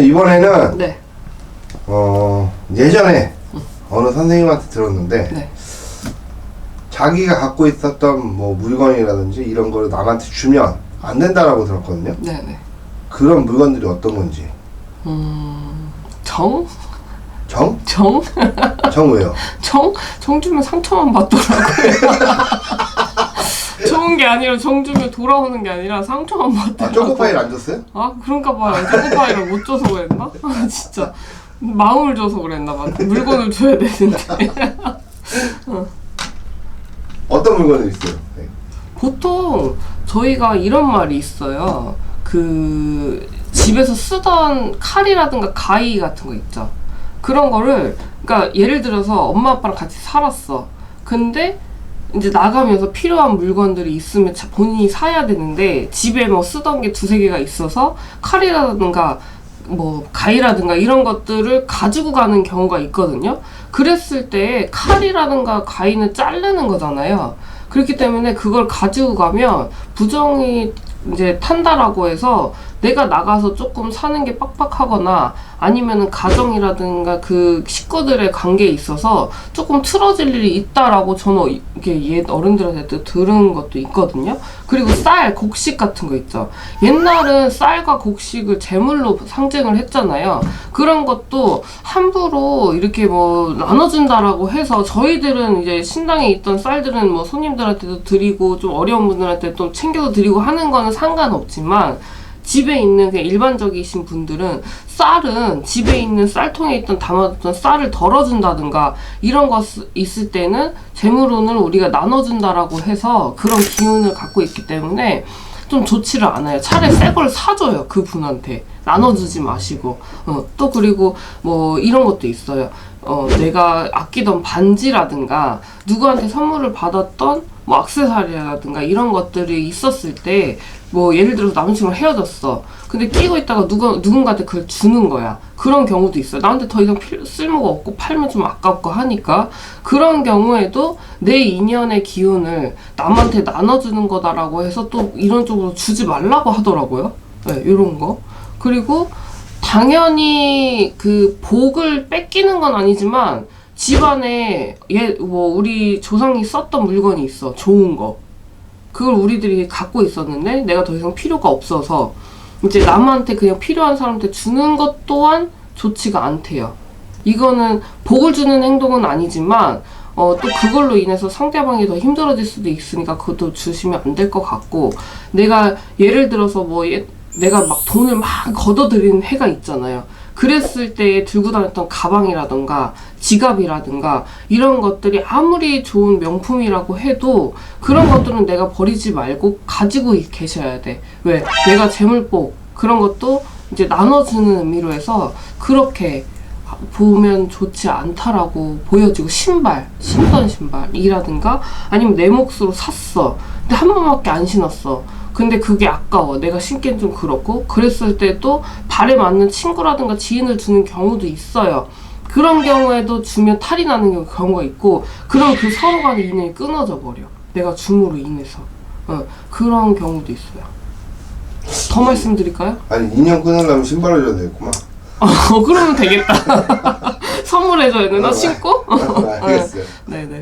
이번에는 네. 예전에 어느 선생님한테 들었는데 네. 자기가 갖고 있었던 뭐 물건이라든지 이런 거를 남한테 주면 안 된다라고 들었거든요. 네네. 그런 물건들이 어떤 건지. 정? 정? 정? 정 왜요? 정 주면 상처만 받더라고요. 좋은 게 아니라 정 주면 돌아오는 게 아니라 상처만 받더라고요. 초코파이를 안 줬어요? 아, 그런가 봐요. 초코파이를 못 줘서 그랬나? 아, 진짜. 마음을 줘서 그랬나 봐. 물건을 줘야 되는데. 어떤 물건이 있어요? 네. 보통 저희가 이런 말이 있어요. 그 집에서 쓰던 칼이라든가 가위 같은 거 있죠. 그런 거를, 그러니까 예를 들어서 엄마 아빠랑 같이 살았어. 근데 이제 나가면서 필요한 물건들이 있으면 본인이 사야 되는데 집에 뭐 쓰던 게 두세 개가 있어서 칼이라든가 뭐 가위라든가 이런 것들을 가지고 가는 경우가 있거든요. 그랬을 때 칼이라든가 가위는 자르는 거잖아요. 그렇기 때문에 그걸 가지고 가면 부정이 이제 탄다라고 해서 내가 나가서 조금 사는 게 빡빡하거나 아니면은 가정이라든가 그 식구들의 관계에 있어서 조금 틀어질 일이 있다라고 저는 이게 옛 어른들한테 들은 것도 있거든요. 그리고 쌀, 곡식 같은 거 있죠. 옛날은 쌀과 곡식을 제물로 상징을 했잖아요. 그런 것도 함부로 이렇게 뭐 나눠준다라고 해서 저희들은 이제 신당에 있던 쌀들은 뭐 손님들한테도 드리고 좀 어려운 분들한테 좀 챙겨서 드리고 하는 거는 상관없지만 집에 있는 그냥 일반적이신 분들은 쌀은 집에 있는 쌀통에 있던 담아뒀던 쌀을 덜어준다든가 이런 거 있을 때는 재물운을 우리가 나눠준다라고 해서 그런 기운을 갖고 있기 때문에 좀 좋지를 않아요. 차라리 새 걸 사줘요. 그 분한테. 나눠주지 마시고. 또 그리고 뭐 이런 것도 있어요. 내가 아끼던 반지라든가 누구한테 선물을 받았던 뭐 액세서리라든가 이런 것들이 있었을 때 뭐 예를 들어서 남친이랑 헤어졌어. 근데 끼고 있다가 누군가한테 그걸 주는 거야. 그런 경우도 있어요. 나한테 더 이상 쓸모가 없고 팔면 좀 아깝고 하니까 그런 경우에도 내 인연의 기운을 남한테 나눠주는 거다라고 해서 또 이런 쪽으로 주지 말라고 하더라고요. 네, 이런 거. 그리고 당연히 그 복을 뺏기는 건 아니지만 집안에 뭐 우리 조상이 썼던 물건이 있어. 좋은 거. 그걸 우리들이 갖고 있었는데 내가 더 이상 필요가 없어서 이제 남한테 그냥 필요한 사람한테 주는 것 또한 좋지가 않대요. 이거는 복을 주는 행동은 아니지만 또 그걸로 인해서 상대방이 더 힘들어질 수도 있으니까 그것도 주시면 안 될 것 같고 내가 예를 들어서 뭐 내가 막 돈을 막 걷어들이는 해가 있잖아요. 그랬을 때 들고 다녔던 가방이라든가 지갑이라든가 이런 것들이 아무리 좋은 명품이라고 해도 그런 것들은 내가 버리지 말고 가지고 계셔야 돼. 왜? 내가 재물복 그런 것도 이제 나눠주는 의미로 해서 그렇게 보면 좋지 않다라고 보여지고 신던 신발이라든가 아니면 내 몫으로 샀어. 근데 한 번밖에 안 신었어. 근데 그게 아까워. 내가 신기엔 좀 그렇고 그랬을 때도 발에 맞는 친구라든가 지인을 주는 경우도 있어요. 그런 경우에도 주면 탈이 나는 경우가 있고 그럼 그 서로 간의 인연이 끊어져 버려. 내가 줌으로 인해서. 그런 경우도 있어요. 더 말씀드릴까요? 아니 인연 끊으려면 신발을 줘야 되겠구만. 그러면 되겠다. 선물해줘야 되나? 신고? 알겠어요. 네네.